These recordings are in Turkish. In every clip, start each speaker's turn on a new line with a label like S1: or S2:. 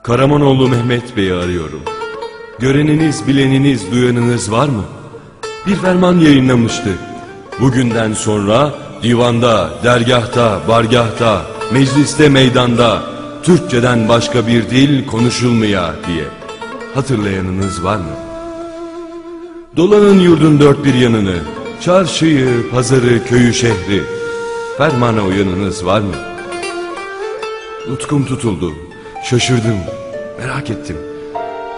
S1: Karamanoğlu Mehmet Bey'i arıyorum. Göreniniz, bileniniz, duyanınız var mı? Bir ferman yayınlamıştı. Bugünden sonra divanda, dergahta, bargahta, mecliste, meydanda Türkçeden başka bir dil konuşulmaya diye. Hatırlayanınız var mı? Dolanın yurdun dört bir yanını, çarşıyı, pazarı, köyü, şehri. Fermana uyanınız var mı? Nutkum tutuldu, şaşırdım, merak ettim.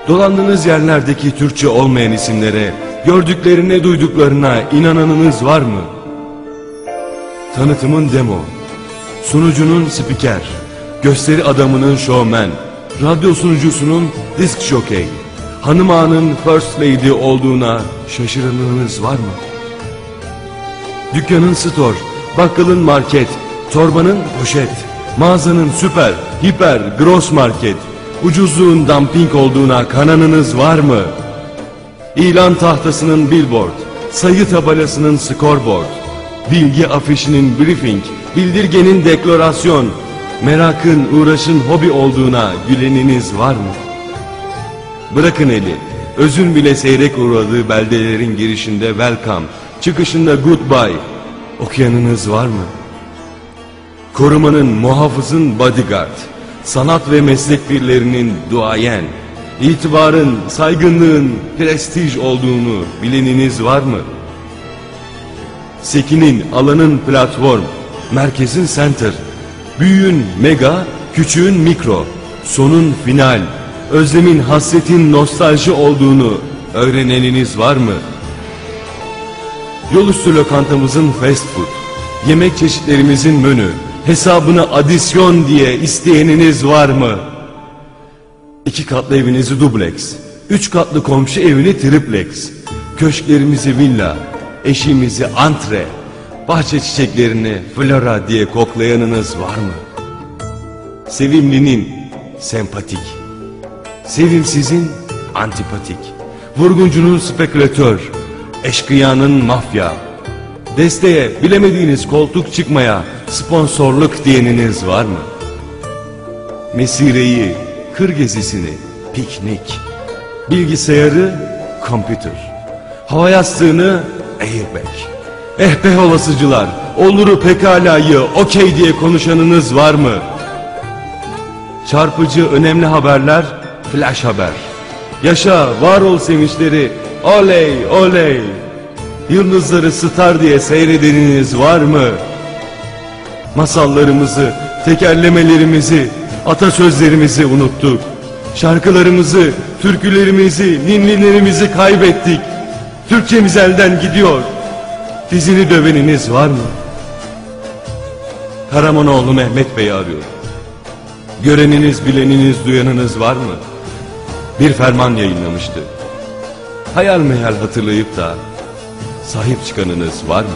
S1: Dolandığınız yerlerdeki Türkçe olmayan isimlere, gördüklerine, duyduklarına inananınız var mı? Tanıtımın demo, sunucunun spiker, gösteri adamının showman, radyo sunucusunun disk jockey, hanım ağanın first lady olduğuna şaşıranınız var mı? Dükkanın store, bakkalın market, torbanın poşet, mağazanın süper, hiper, gross market, ucuzluğun dumping olduğuna kananınız var mı? İlan tahtasının billboard, sayı tabelasının scoreboard, bilgi afişinin briefing, bildirgenin deklarasyon, merakın, uğraşın hobi olduğuna güleniniz var mı? Bırakın eli, özün bile seyrek uğradığı beldelerin girişinde welcome, çıkışında goodbye, okuyanınız var mı? Korumanın, muhafızın bodyguard, sanat ve meslek birlerinin duayen, itibarın, saygınlığın prestij olduğunu bileniniz var mı? Sekinin, alanın platform, merkezin center, büyüğün mega, küçüğün mikro, sonun final, özlemin, hasretin nostalji olduğunu öğreneniniz var mı? Yolüstü lokantamızın fast food, yemek çeşitlerimizin menü, hesabını adisyon diye isteyeniniz var mı? 2 katlı evinizi dubleks, 3 katlı komşu evini triplex, köşklerimizi villa, eşiğimizi antre, bahçe çiçeklerini flora diye koklayanınız var mı? Sevimlinin sempatik, sevimsizin antipatik, vurguncunun spekülatör, eşkıyanın mafya, desteğe, bilemediğiniz koltuk çıkmaya sponsorluk diyeniniz var mı? Mesireyi, kır gezisini, piknik, bilgisayarı, computer, hava yastığını, airbag. Be olasıcılar, oluru pekalayı, okey diye konuşanınız var mı? Çarpıcı, önemli haberler, flash haber. Yaşa, var ol sevinçleri, oley, oley. Yıldızları star diye seyredeniniz var mı? Masallarımızı, tekerlemelerimizi, atasözlerimizi unuttuk. Şarkılarımızı, türkülerimizi, ninnilerimizi kaybettik. Türkçemiz elden gidiyor. Dizini döveniniz var mı? Karamanoğlu Mehmet Bey'i arıyor. Göreniniz, bileniniz, duyanınız var mı? Bir ferman yayınlamıştı. Hayal meyal hatırlayıp da sahip çıkanınız var mı?